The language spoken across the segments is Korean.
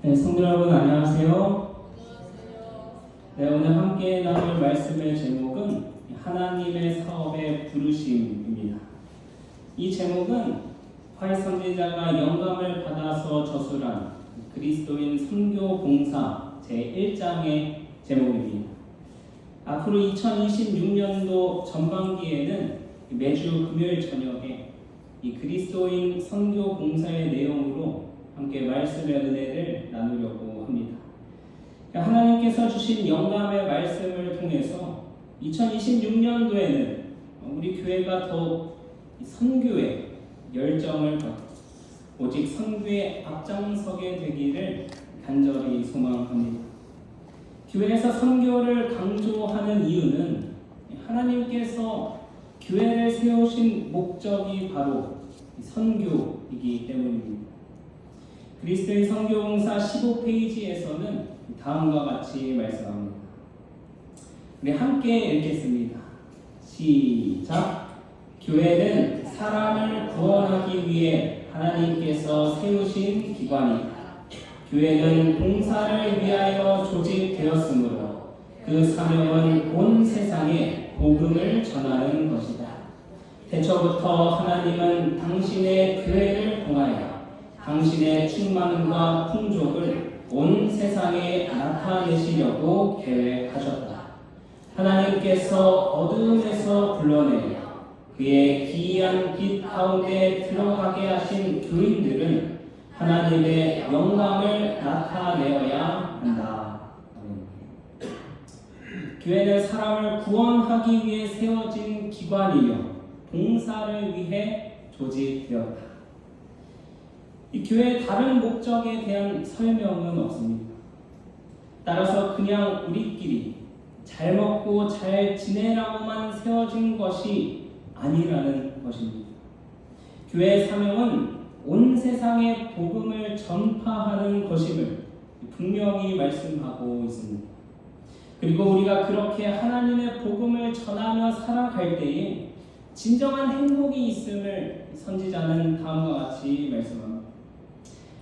네, 성도 여러분 안녕하세요. 네, 오늘 함께 나눌 말씀의 제목은 하나님의 사업의 부르심입니다. 이 제목은 화이트 선지자가 영감을 받아서 저술한 그리스도인 선교 봉사 제1장의 제목입니다. 앞으로 2026년도 전반기에는 매주 금요일 저녁에 이 그리스도인 선교 봉사의 내용으로 함께 말씀의 은혜를 나누려고 합니다. 하나님께서 주신 영감의 말씀을 통해서 2026년도에는 우리 교회가 더 선교에 열정을 갖고 오직 선교에 앞장서게 되기를 간절히 소망합니다. 교회에서 선교를 강조하는 이유는 하나님께서 교회를 세우신 목적이 바로 선교이기 때문입니다. 그리스도의 선교봉사 15페이지에서는 다음과 같이 말씀합니다. 우리 함께 읽겠습니다. 시작! 교회는 사람을 구원하기 위해 하나님께서 세우신 기관이다. 교회는 봉사를 위하여 조직되었으므로 그 사명은 온 세상에 복음을 전하는 것이다. 태초부터 하나님은 당신의 교회를 통하여 당신의 충만과 풍족을 온 세상에 나타내시려고 계획하셨다. 하나님께서 어두움에서 불러내려 그의 기이한 빛 가운데 들어가게 하신 교인들은 하나님의 영광을 나타내어야 한다. 교회는 사람을 구원하기 위해 세워진 기관이며 봉사를 위해 조직되었다. 이 교회의 다른 목적에 대한 설명은 없습니다. 따라서 그냥 우리끼리 잘 먹고 잘 지내라고만 세워진 것이 아니라는 것입니다. 교회의 사명은 온 세상에 복음을 전파하는 것임을 분명히 말씀하고 있습니다. 그리고 우리가 그렇게 하나님의 복음을 전하며 살아갈 때에 진정한 행복이 있음을 선지자는 다음과 같이 말씀합니다.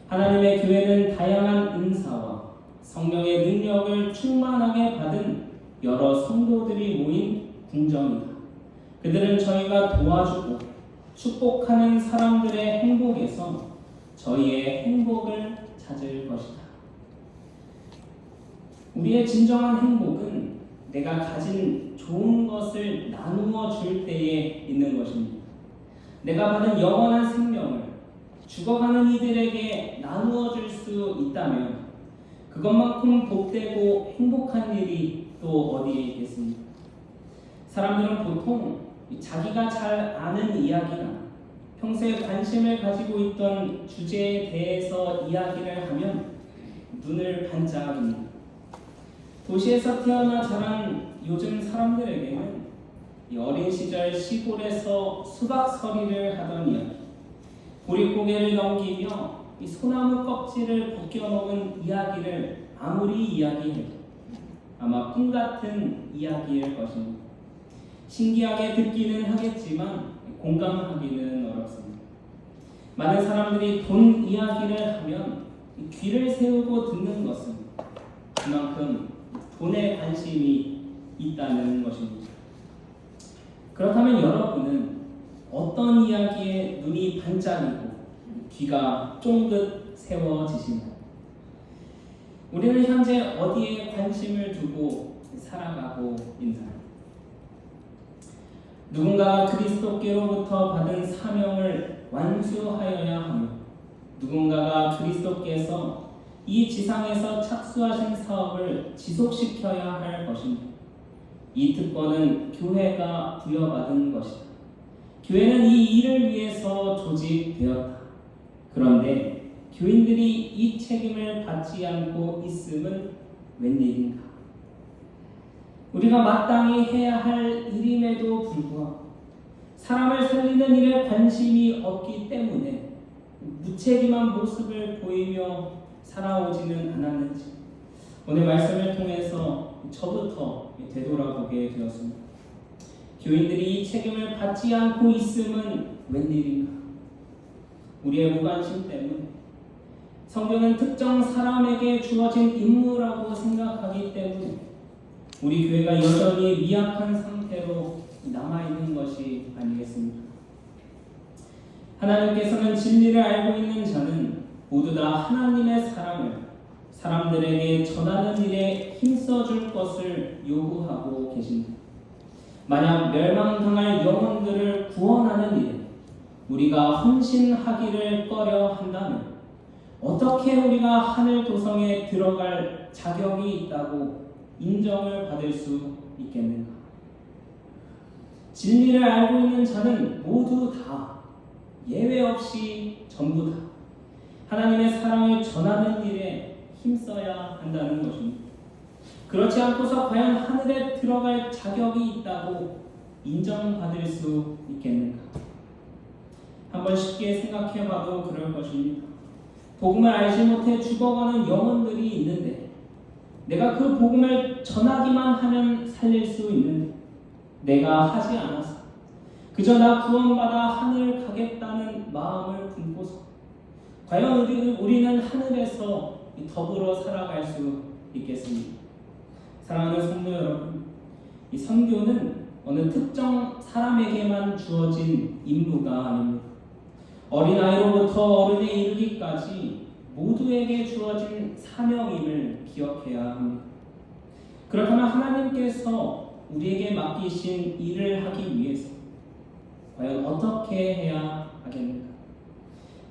하나님의 교회는 다양한 은사와 성령의 능력을 충만하게 받은 여러 성도들이 모인 궁정이다. 그들은 저희가 도와주고 축복하는 사람들의 행복에서 저희의 행복을 찾을 것이다. 우리의 진정한 행복은 내가 가진 좋은 것을 나누어 줄 때에 있는 것입니다. 내가 받은 영원한 생명을 죽어가는 이들에게 나누어 줄 수 있다면 그것만큼 복되고 행복한 일이 또 어디에 있겠습니까? 사람들은 보통 자기가 잘 아는 이야기나 평소에 관심을 가지고 있던 주제에 대해서 이야기를 하면 눈을 반짝입니다. 도시에서 태어나 자란 요즘 사람들에게는 어린 시절 시골에서 수박서리를 하던 이야기, 보릿고개를 넘기며 이 소나무 껍질을 벗겨 먹은 이야기를 아무리 이야기해도 아마 꿈 같은 이야기일 것입니다. 신기하게 듣기는 하겠지만 공감하기는 어렵습니다. 많은 사람들이 돈 이야기를 하면 귀를 세우고 듣는 것은 그만큼 돈에 관심이 있다는 것입니다. 그렇다면 여러분은 어떤 이야기에 눈이 반짝이고 귀가 쫑긋 세워지신가요? 우리는 현재 어디에 관심을 두고 살아가고 있나요? 누군가가 그리스도께로부터 받은 사명을 완수하여야 하며 누군가가 그리스도께서 이 지상에서 착수하신 사업을 지속시켜야 할 것입니다. 이 특권은 교회가 부여받은 것이다. 교회는 이 일을 위해서 조직되었다. 그런데 교인들이 이 책임을 받지 않고 있음은 웬일인가? 우리가 마땅히 해야 할 일임에도 불구하고 사람을 살리는 일에 관심이 없기 때문에 무책임한 모습을 보이며 살아오지는 않았는지 오늘 말씀을 통해서 저부터 되돌아보게 되었습니다. 교인들이 이 책임을 받지 않고 있음은 웬일인가? 우리의 무관심 때문에 성경은 특정 사람에게 주어진 임무라고 생각하기 때문에 우리 교회가 여전히 미약한 상태로 남아있는 것이 아니겠습니까? 하나님께서는 진리를 알고 있는 자는 모두 다 하나님의 사랑을 사람들에게 전하는 일에 힘써줄 것을 요구하고 계십니다. 만약 멸망당할 영혼들을 구원하는 일에 우리가 헌신하기를 꺼려 한다면 어떻게 우리가 하늘 도성에 들어갈 자격이 있다고 인정을 받을 수 있겠는가? 진리를 알고 있는 자는 모두 다 예외 없이 전부 다 하나님의 사랑을 전하는 일에 힘써야 한다는 것입니다. 그렇지 않고서 과연 하늘에 들어갈 자격이 있다고 인정받을 수 있겠는가? 한번 쉽게 생각해봐도 그럴 것입니다. 복음을 알지 못해 죽어가는 영혼들이 있는데 내가 그 복음을 전하기만 하면 살릴 수 있는데 내가 하지 않아서 그저 나 구원받아 하늘 가겠다는 마음을 품고서 과연 우리는 하늘에서 더불어 살아갈 수 있겠습니까? 사랑하는 성도 여러분, 이 선교는 어느 특정 사람에게만 주어진 임무가 아닙니다. 어린아이로부터 어른에 이르기까지 모두에게 주어진 사명임을 기억해야 합니다. 그렇다면 하나님께서 우리에게 맡기신 일을 하기 위해서 과연 어떻게 해야 하겠는가?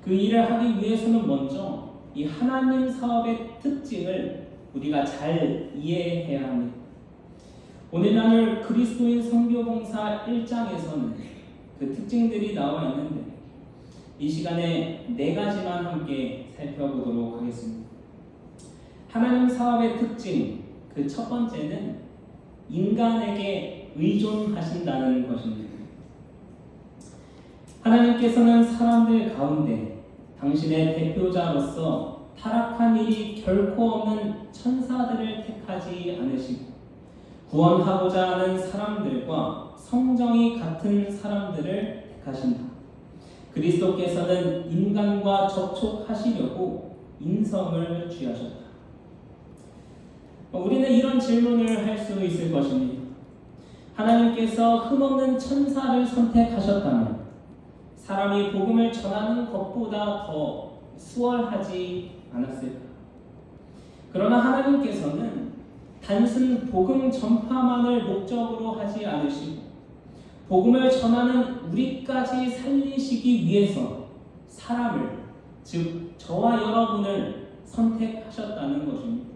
그 일을 하기 위해서는 먼저 이 하나님 사업의 특징을 우리가 잘 이해해야 합니다. 오늘날 그리스도인 선교봉사 1장에서는 그 특징들이 나와 있는데 이 시간에 4가지만 함께 살펴보도록 하겠습니다. 하나님 사업의 특징, 그 첫 번째는 인간에게 의존하신다는 것입니다. 하나님께서는 사람들 가운데 당신의 대표자로서 타락한 일이 결코 없는 천사들을 택하지 않으시고 구원하고자 하는 사람들과 성정이 같은 사람들을 택하신다. 그리스도께서는 인간과 접촉하시려고 인성을 취하셨다. 우리는 이런 질문을 할 수 있을 것입니다. 하나님께서 흠없는 천사를 선택하셨다면 사람이 복음을 전하는 것보다 더 수월하지 않았을까? 그러나 하나님께서는 단순 복음 전파만을 목적으로 하지 않으시고 복음을 전하는 우리까지 살리시기 위해서 사람을, 즉 저와 여러분을 선택하셨다는 것입니다.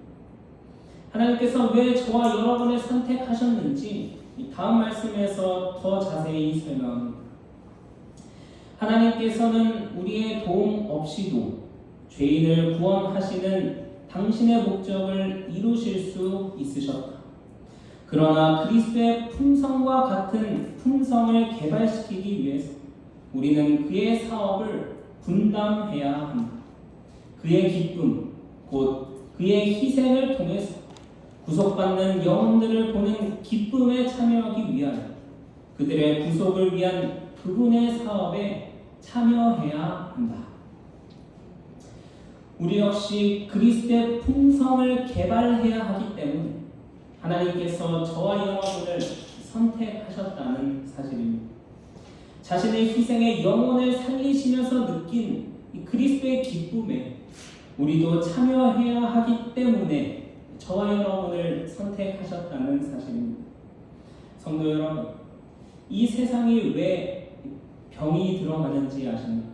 하나님께서 왜 저와 여러분을 선택하셨는지 다음 말씀에서 더 자세히 설명합니다. 하나님께서는 우리의 도움 없이도 죄인을 구원하시는 당신의 목적을 이루실 수 있으셨다. 그러나 그리스도의 품성과 같은 품성을 개발시키기 위해서 우리는 그의 사업을 분담해야 합니다. 그의 기쁨, 곧 그의 희생을 통해서 구속받는 영혼들을 보는 기쁨에 참여하기 위하여 그들의 구속을 위한 그분의 사업에 참여해야 한다. 우리 역시 그리스도의 품성을 개발해야 하기 때문에 하나님께서 저와 여러분을 선택하셨다는 사실입니다. 자신의 희생에 영혼을 살리시면서 느낀 이 그리스도의 기쁨에 우리도 참여해야 하기 때문에 저와 여러분을 선택하셨다는 사실입니다. 성도 여러분, 이 세상이 왜 병이 들어가는지 아십니까?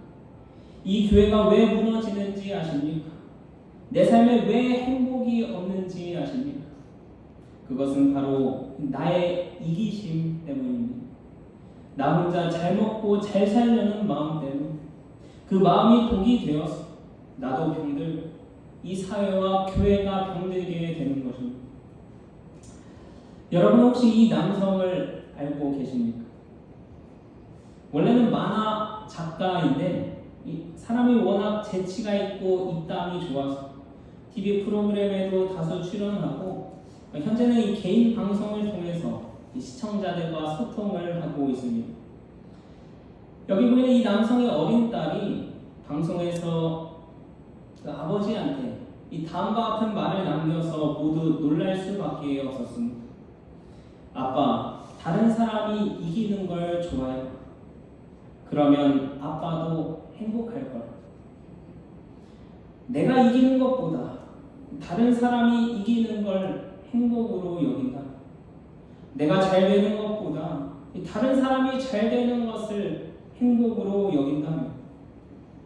이 교회가 왜 무너지는지 아십니까? 내 삶에 왜 행복이 없는지 아십니까? 그것은 바로 나의 이기심 때문입니다. 나 혼자 잘 먹고 잘 살려는 마음 때문에 그 마음이 독이 되어서 나도 병들고 이 사회와 교회가 병들게 되는 것입니다. 여러분 혹시 이 남성을 알고 계십니까? 원래는 만화 작가인데 이 사람이 워낙 재치가 있고 입담이 좋아서 TV 프로그램에도 다수 출연하고 현재는 이 개인 방송을 통해서 이 시청자들과 소통을 하고 있습니다. 여기 보이는 이 남성의 어린 딸이 방송에서 그 아버지한테 이 다음과 같은 말을 남겨서 모두 놀랄 수밖에 없었습니다. 아빠, 다른 사람이 이기는 걸 좋아해요. 그러면 아빠도 행복할 거야. 내가 이기는 것보다 다른 사람이 이기는 걸 행복으로 여긴다. 내가 잘 되는 것보다 다른 사람이 잘 되는 것을 행복으로 여긴다면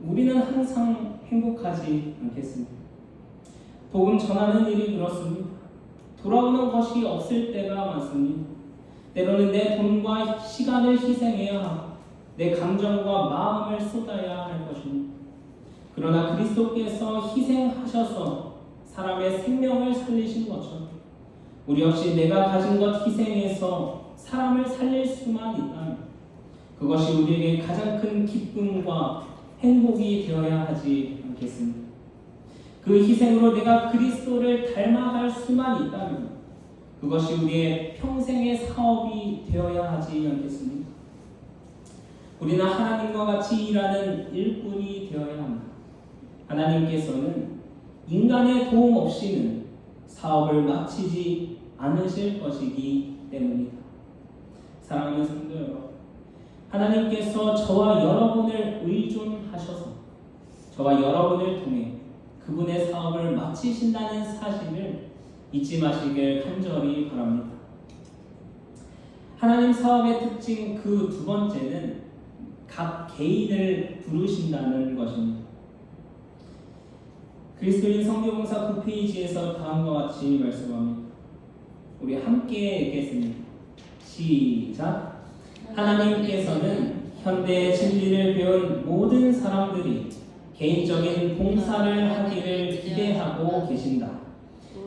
우리는 항상 행복하지 않겠습니다. 복음 전하는 일이 그렇습니다. 돌아오는 것이 없을 때가 많습니다. 때로는 내 돈과 시간을 희생해야 하고 내 감정과 마음을 쏟아야 할 것입니다. 그러나 그리스도께서 희생하셔서 사람의 생명을 살리신 것처럼 우리 역시 내가 가진 것 희생해서 사람을 살릴 수만 있다면 그것이 우리에게 가장 큰 기쁨과 행복이 되어야 하지 않겠습니까? 그 희생으로 내가 그리스도를 닮아갈 수만 있다면 그것이 우리의 평생의 사업이 되어야 하지 않겠습니까? 우리는 하나님과 같이 일하는 일꾼이 되어야 합니다. 하나님께서는 인간의 도움 없이는 사업을 마치지 않으실 것이기 때문이다. 사랑하는 성도 여러분, 하나님께서 저와 여러분을 의존하셔서 저와 여러분을 통해 그분의 사업을 마치신다는 사실을 잊지 마시길 간절히 바랍니다. 하나님 사업의 특징 그 두 번째는 각 개인을 부르신다는 것입니다. 그리스도인 성교봉사 9페이지에서 다음과 같이 말씀합니다. 우리 함께 읽겠습니다. 시작. 하나님께서는 현대 진리를 배운 모든 사람들이 개인적인 봉사를 하기를 기대하고 계신다.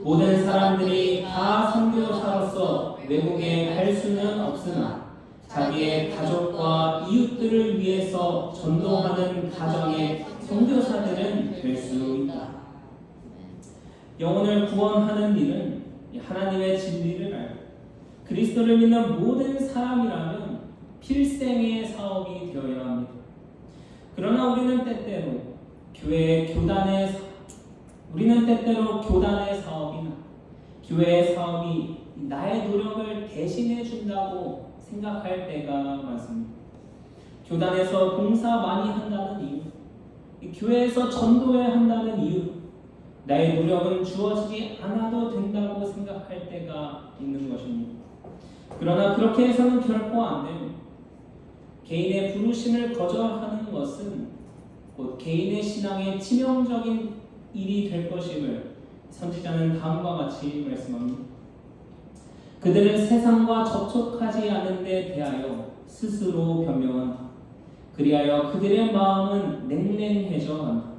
모든 사람들이 다 선교사로서 외국에 갈 수는 없으나 자기의 가족과 이웃들을 위해서 전도하는 가정의 선교사들은 될 수 있다. 영혼을 구원하는 일은 하나님의 진리를 알고 그리스도를 믿는 모든 사람이라면 필생의 사업이 되어야 합니다. 그러나 우리는 때때로 교단의 사업이나 교회의 사업이 나의 노력을 대신해 준다고 생각할 때가 많습니다. 교단에서 봉사 많이 한다는 이유, 교회에서 전도해야 한다는 이유, 나의 노력은 주어지지 않아도 된다고 생각할 때가 있는 것입니다. 그러나 그렇게 해서는 결코 안 됩니다. 개인의 부르심을 거절하는 것은 곧 개인의 신앙에 치명적인 일이 될 것임을 선지자는 다음과 같이 말씀합니다. 그들은 세상과 접촉하지 않은 데 대하여 스스로 변명한다. 그리하여 그들의 마음은 냉랭해져 간다.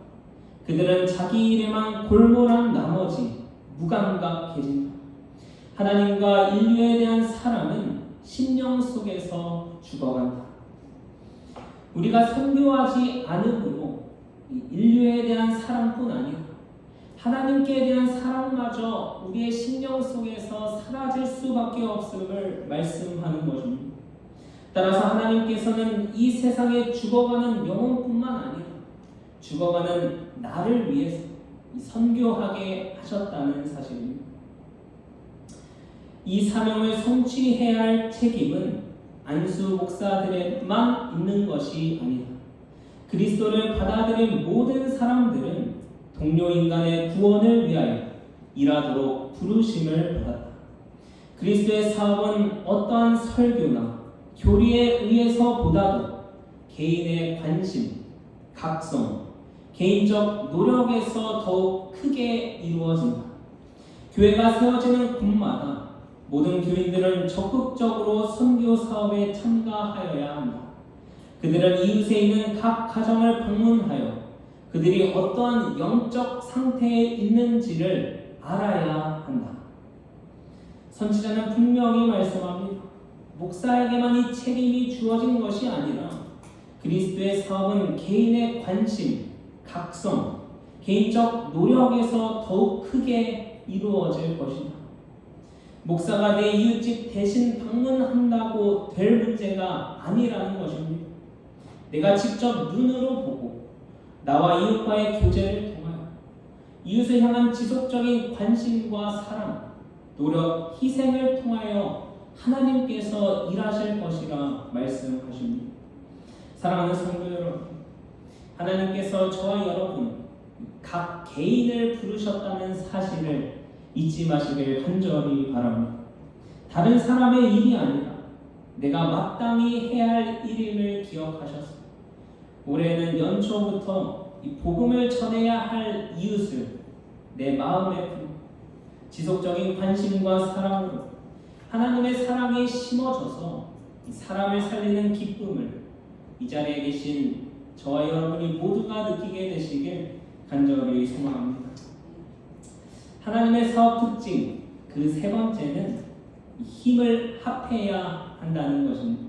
그들은 자기 일에만 골몰한 나머지 무감각해진다. 하나님과 인류에 대한 사랑은 심령 속에서 죽어간다. 우리가 선교하지 않으므로 인류에 대한 사랑뿐 아니라 하나님께 대한 사랑마저 우리의 심령 속에서 사라질 수밖에 없음을 말씀하는 것입니다. 따라서 하나님께서는 이 세상에 죽어가는 영혼뿐만 아니라 죽어가는 나를 위해서 선교하게 하셨다는 사실입니다. 이 사명을 성취해야 할 책임은 안수 목사들에만 있는 것이 아니다. 그리스도를 받아들인 모든 사람들은 동료 인간의 구원을 위하여 일하도록 부르심을 받았다. 그리스도의 사업은 어떠한 설교나 교리에 의해서보다도 개인의 관심, 각성, 개인적 노력에서 더욱 크게 이루어진다. 교회가 세워지는 곳마다 모든 교인들은 적극적으로 선교 사업에 참가하여야 한다. 그들은 이웃에 있는 각 가정을 방문하여 그들이 어떠한 영적 상태에 있는지를 알아야 한다. 선지자는 분명히 말씀합니다. 목사에게만 이 책임이 주어진 것이 아니라 그리스도의 사업은 개인의 관심, 각성, 개인적 노력에서 더욱 크게 이루어질 것이다. 목사가 내 이웃집 대신 방문한다고 될 문제가 아니라는 것입니다. 내가 직접 눈으로 보고 나와 이웃과의 교제를 통하여 이웃을 향한 지속적인 관심과 사랑, 노력, 희생을 통하여 하나님께서 일하실 것이라 말씀하십니다. 사랑하는 성도 여러분, 하나님께서 저와 여러분 각 개인을 부르셨다는 사실을 잊지 마시길 간절히 바랍니다. 다른 사람의 일이 아니라 내가 마땅히 해야 할 일임을 기억하셔서 올해는 연초부터 이 복음을 전해야 할 이웃을 내 마음에 품고 지속적인 관심과 사랑으로 하나님의 사랑에 심어져서 이 사람을 살리는 기쁨을 이 자리에 계신 저와 여러분이 모두가 느끼게 되시길 간절히 소망합니다. 하나님의 사업 특징 그 세 번째는 힘을 합해야 한다는 것입니다.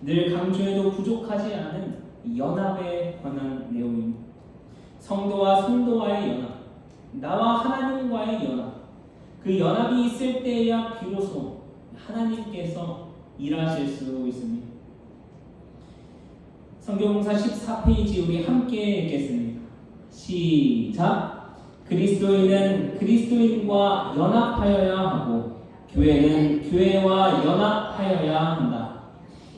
늘 강조해도 부족하지 않은 연합에 관한 내용입니다. 성도와 성도와의 연합, 나와 하나님과의 연합, 그 연합이 있을 때야 비로소 하나님께서 일하실 수 있습니다. 성경공사 14페이지 우리 함께 읽겠습니다. 시작! 그리스도인은 그리스도인과 연합하여야 하고 교회는 교회와 연합하여야 한다.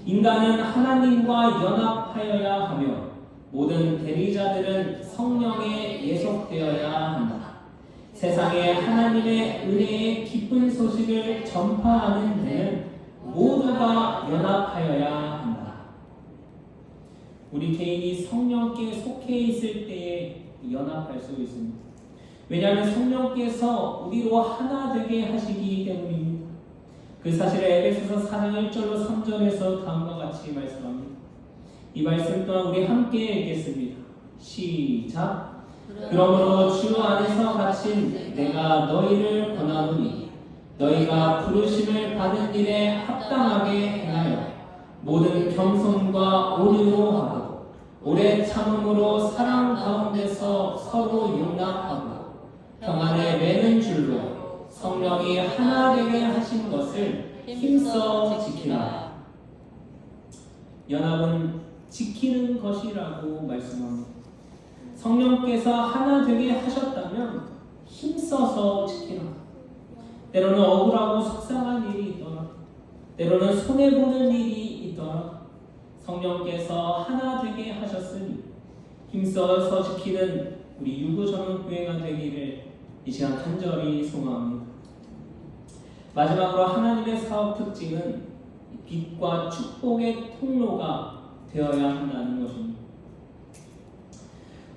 인간은 하나님과 연합하여야 하며 모든 대리자들은 성령에 예속되어야 한다. 세상에 하나님의 은혜의 기쁜 소식을 전파하는 데는 모두가 연합하여야 한다. 우리 개인이 성령께 속해 있을 때에 연합할 수 있습니다. 왜냐하면 성령께서 우리로 하나 되게 하시기 때문입니다. 그 사실을 에베소서 4장 1절로 3절에서 다음과 같이 말씀합니다. 이 말씀 또한 우리 함께 읽겠습니다. 시작! 그러므로 주 안에서 갇힌 내가 너희를 권하노니 너희가 부르심을 받은 일에 합당하게 행하여 모든 겸손과 온유로 하고 오래 참음으로 사랑 가운데서 서로 용납하고 평안에 매는 줄로 성령이 하나 되게 하신 것을 힘써 지키라. 연합은 지키는 것이라고 말씀합니다. 성령께서 하나 되게 하셨다면 힘써서 지키라. 때로는 억울하고 속상한 일이 있더라. 때로는 손해보는 일이 있더라. 성령께서 하나 되게 하셨으니 힘써서 지키는 우리 유구전원교회가 되기를 이 시간 간절히 소망합니다. 마지막으로 하나님의 사업 특징은 빛과 축복의 통로가 되어야 한다는 것입니다.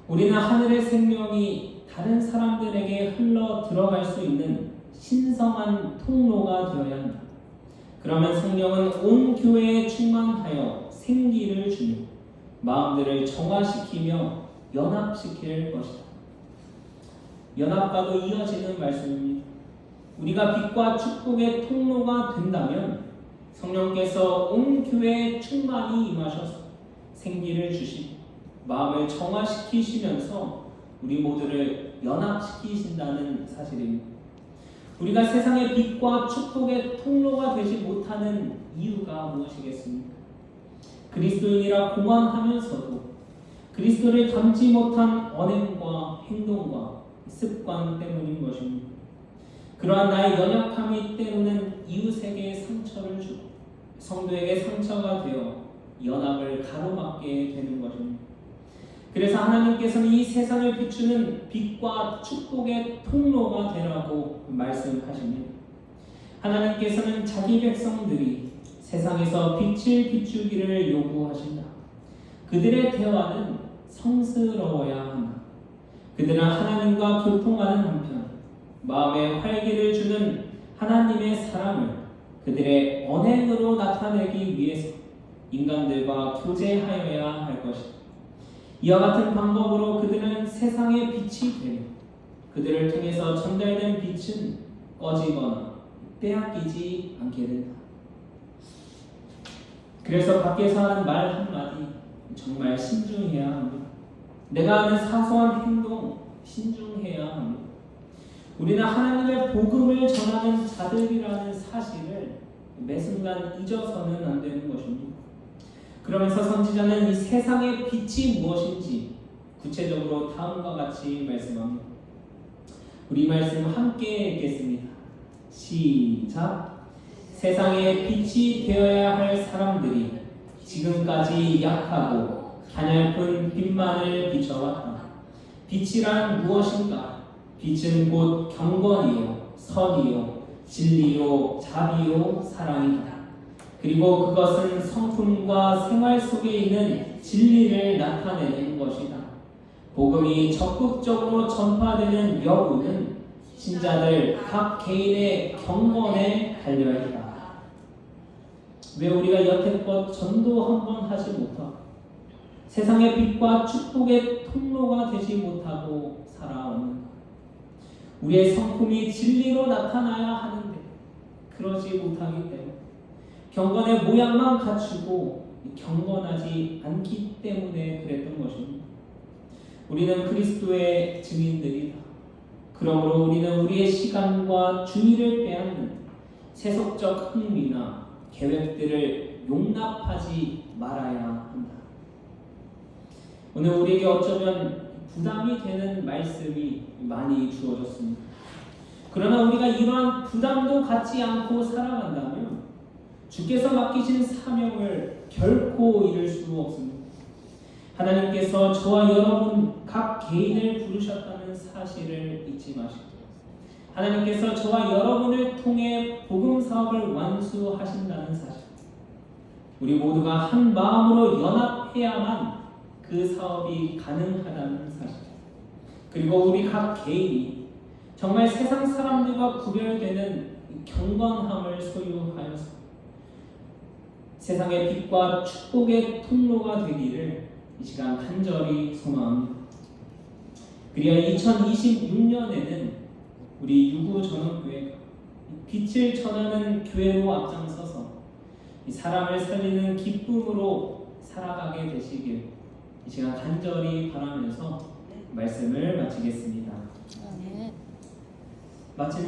우리는 하늘의 생명이 다른 사람들에게 흘러 들어갈 수 있는 신성한 통로가 되어야 한다. 그러면 성령은 온 교회에 충만하여 생기를 주며 마음들을 정화시키며 연합시킬 것이다. 연합과도 이어지는 말씀입니다. 우리가 빛과 축복의 통로가 된다면 성령께서 온 교회에 충만히 임하셔서 생기를 주시고 마음을 정화시키시면서 우리 모두를 연합시키신다는 사실입니다. 우리가 세상의 빛과 축복의 통로가 되지 못하는 이유가 무엇이겠습니까? 그리스도인이라 공언하면서도 그리스도를 닮지 못한 언행과 행동과 습관 때문인 것입니다. 그러한 나의 연약함이 때로는 이웃에게 상처를 주고 성도에게 상처가 되어 연합을 가로막게 되는 것입니다. 그래서 하나님께서는 이 세상을 비추는 빛과 축복의 통로가 되라고 말씀하십니다. 하나님께서는 자기 백성들이 세상에서 빛을 비추기를 요구하신다. 그들의 대화는 성스러워야 한다. 그들은 하나님과 교통하는 한편 마음에 활기를 주는 하나님의 사랑을 그들의 언행으로 나타내기 위해서 인간들과 교제하여야 할 것이다. 이와 같은 방법으로 그들은 세상의 빛이 되며 그들을 통해서 전달된 빛은 꺼지거나 빼앗기지 않게 된다. 그래서 밖에서 하는 말 한마디 정말 신중해야 합니다. 내가 하는 사소한 행동 신중해야 합니다. 우리는 하나님의 복음을 전하는 자들이라는 사실을 매 순간 잊어서는 안 되는 것입니다. 그러면서 선지자는 이 세상의 빛이 무엇인지 구체적으로 다음과 같이 말씀합니다. 우리 말씀 함께 읽겠습니다. 시작. 세상의 빛이 되어야 할 사람들이 지금까지 약하고 가냘픈 빛만을 비춰왔다. 빛이란 무엇인가? 빛은 곧 경건이요, 선이요, 진리요, 자비요, 사랑이다. 그리고 그것은 성품과 생활 속에 있는 진리를 나타내는 것이다. 복음이 적극적으로 전파되는 여부는 신자들 각 개인의 경건에 달려있다. 왜 우리가 여태껏 전도 한번 하지 못하고 세상의 빛과 축복의 통로가 되지 못하고 살아왔는가? 우리의 성품이 진리로 나타나야 하는데 그러지 못하기 때문에 경건의 모양만 갖추고 경건하지 않기 때문에 그랬던 것입니다. 우리는 그리스도의 증인들이다. 그러므로 우리는 우리의 시간과 주의를 빼앗는 세속적 흥미나 계획들을 용납하지 말아야 한다. 오늘 우리에게 어쩌면 부담이 되는 말씀이 많이 주어졌습니다. 그러나 우리가 이러한 부담도 갖지 않고 살아간다면 주께서 맡기신 사명을 결코 잃을 수 없습니다. 하나님께서 저와 여러분 각 개인을 부르셨다는 사실을 잊지 마시고 하나님께서 저와 여러분을 통해 복음 사업을 완수하신다는 사실, 우리 모두가 한 마음으로 연합해야만 그 사업이 가능하다는 사실, 그리고 우리 각 개인이 정말 세상 사람들과 구별되는 경건함을 소유하여서 세상의 빛과 축복의 통로가 되기를 이 시간 간절히 소망합니다. 그리하여 2026년에는 우리 유구전원교회가 빛을 전하는 교회로 앞장서서 이 사람을 살리는 기쁨으로 살아가게 되시길 이 시간 간절히 바라면서 말씀을 마치겠습니다. 마치는